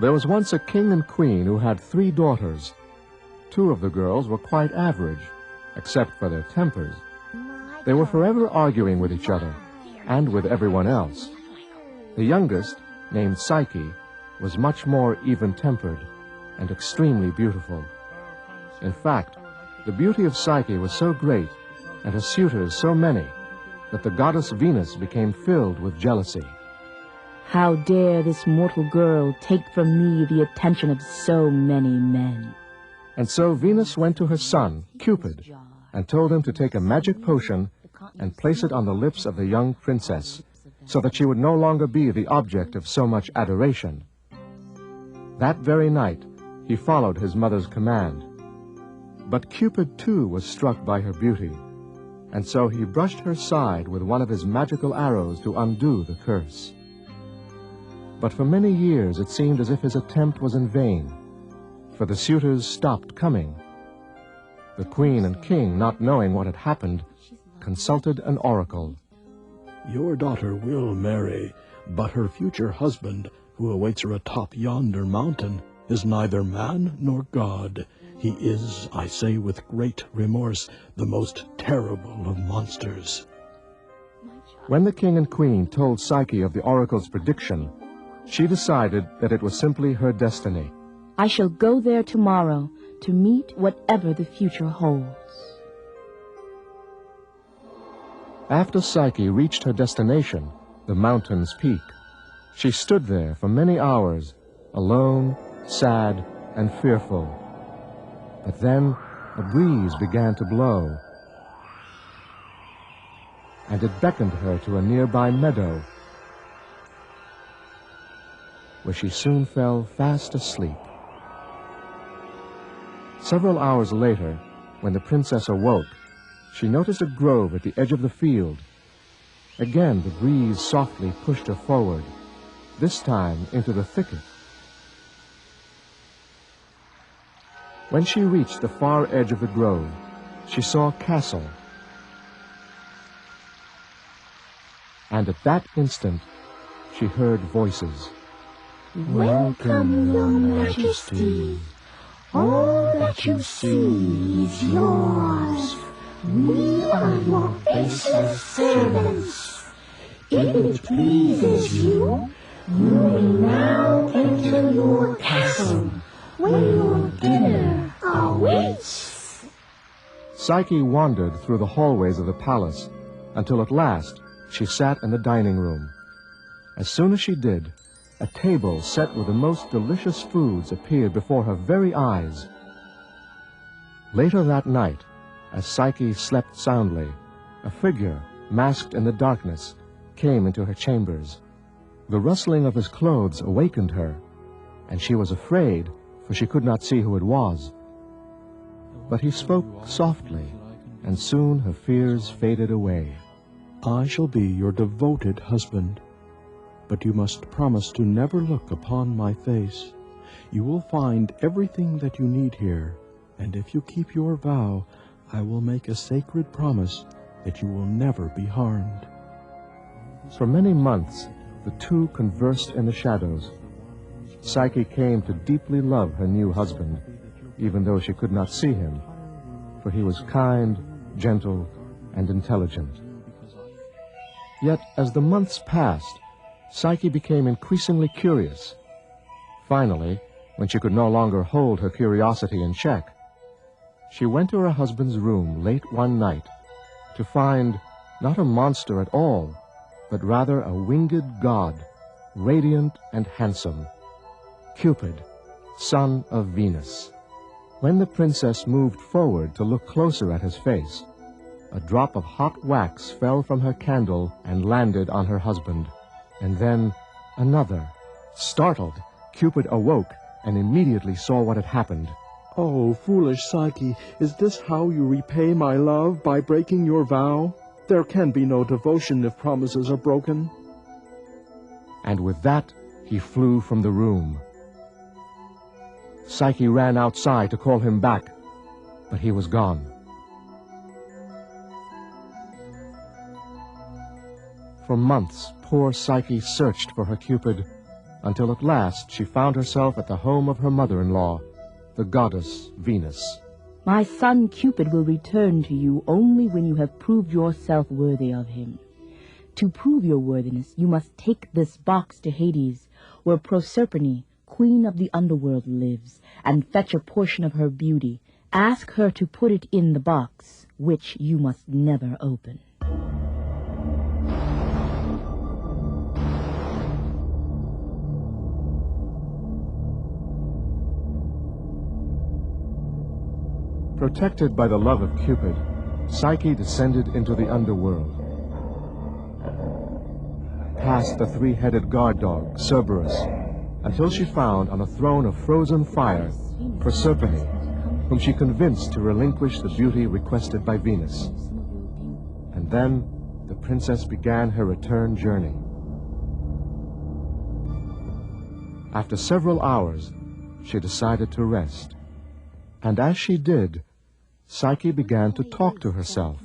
There was once a king and queen who had 3 daughters. 2 of the girls were quite average, except for their tempers. They were forever arguing with each other, and with everyone else. The youngest, named Psyche, was much more even-tempered and extremely beautiful. In fact, the beauty of Psyche was so great, and her suitors so many, that the goddess Venus became filled with jealousy. How dare this mortal girl take from me the attention of so many men? And so Venus went to her son, Cupid, and told him to take a magic potion and place it on the lips of the young princess, so that she would no longer be the object of so much adoration. That very night, he followed his mother's command. But Cupid too was struck by her beauty, and so he brushed her side with one of his magical arrows to undo the curse. But for many years it seemed as if his attempt was in vain, for the suitors stopped coming. The queen and king, not knowing what had happened, consulted an oracle. Your daughter will marry, but her future husband, who awaits her atop yonder mountain, is neither man nor god. He is, I say with great remorse, the most terrible of monsters. When the king and queen told Psyche of the oracle's prediction, she decided that it was simply her destiny. I shall go there tomorrow to meet whatever the future holds. After Psyche reached her destination, the mountain's peak, she stood there for many hours, alone, sad, and fearful. But then a breeze began to blow, and it beckoned her to a nearby meadow, where she soon fell fast asleep. Several hours later, when the princess awoke, she noticed a grove at the edge of the field. Again the breeze softly pushed her forward, this time into the thicket. When she reached the far edge of the grove, she saw a castle. And at that instant, she heard voices. Welcome, your majesty. All that you see is yours. We are your faceless servants. If it pleases you, you may now enter your castle, where your dinner awaits. Psyche wandered through the hallways of the palace, until at last she sat in the dining room. As soon as she did, a table set with the most delicious foods appeared before her very eyes. Later that night, as Psyche slept soundly, a figure, masked in the darkness, came into her chambers. The rustling of his clothes awakened her, and she was afraid, for she could not see who it was. But he spoke softly, and soon her fears faded away. I shall be your devoted husband, but you must promise to never look upon my face. You will find everything that you need here, and if you keep your vow, I will make a sacred promise that you will never be harmed. For many months, the two conversed in the shadows. Psyche came to deeply love her new husband, even though she could not see him, for he was kind, gentle, and intelligent. Yet, as the months passed, Psyche became increasingly curious. Finally, when she could no longer hold her curiosity in check, she went to her husband's room late one night to find not a monster at all, but rather a winged god, radiant and handsome, Cupid, son of Venus. When the princess moved forward to look closer at his face, a drop of hot wax fell from her candle and landed on her husband, and then another. Startled, Cupid awoke and immediately saw what had happened. Oh, foolish Psyche, is this how you repay my love, by breaking your vow? There can be no devotion if promises are broken. And with that, he flew from the room. Psyche ran outside to call him back, but he was gone. For months, poor Psyche searched for her Cupid, until at last she found herself at the home of her mother-in-law, the goddess Venus. My son Cupid will return to you only when you have proved yourself worthy of him. To prove your worthiness, you must take this box to Hades, where Proserpine, queen of the underworld, lives, and fetch a portion of her beauty. Ask her to put it in the box, which you must never open. Protected by the love of Cupid, Psyche descended into the underworld, past the three-headed guard dog, Cerberus, until she found on a throne of frozen fire Proserpine, whom she convinced to relinquish the beauty requested by Venus. And then the princess began her return journey. After several hours, she decided to rest. And as she did, Psyche began to talk to herself.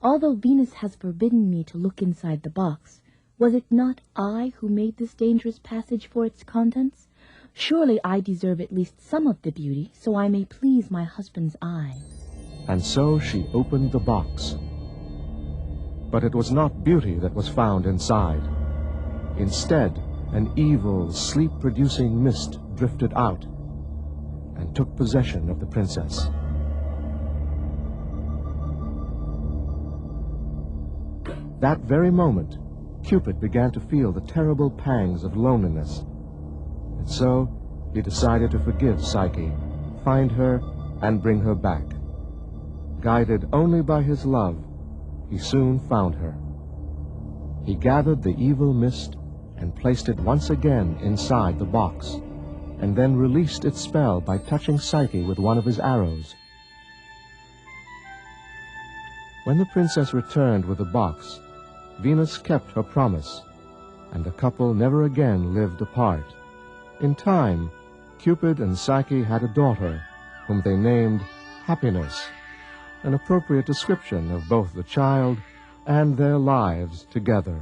Although Venus has forbidden me to look inside the box, was it not I who made this dangerous passage for its contents? Surely I deserve at least some of the beauty, so I may please my husband's eye. And so she opened the box. But it was not beauty that was found inside. Instead, an evil, sleep-producing mist drifted out and took possession of the princess. That very moment, Cupid began to feel the terrible pangs of loneliness. And so, he decided to forgive Psyche, find her, and bring her back. Guided only by his love, he soon found her. He gathered the evil mist and placed it once again inside the box, and then released its spell by touching Psyche with one of his arrows. When the princess returned with the box, Venus kept her promise, and the couple never again lived apart. In time, Cupid and Psyche had a daughter, whom they named Happiness, an appropriate description of both the child and their lives together.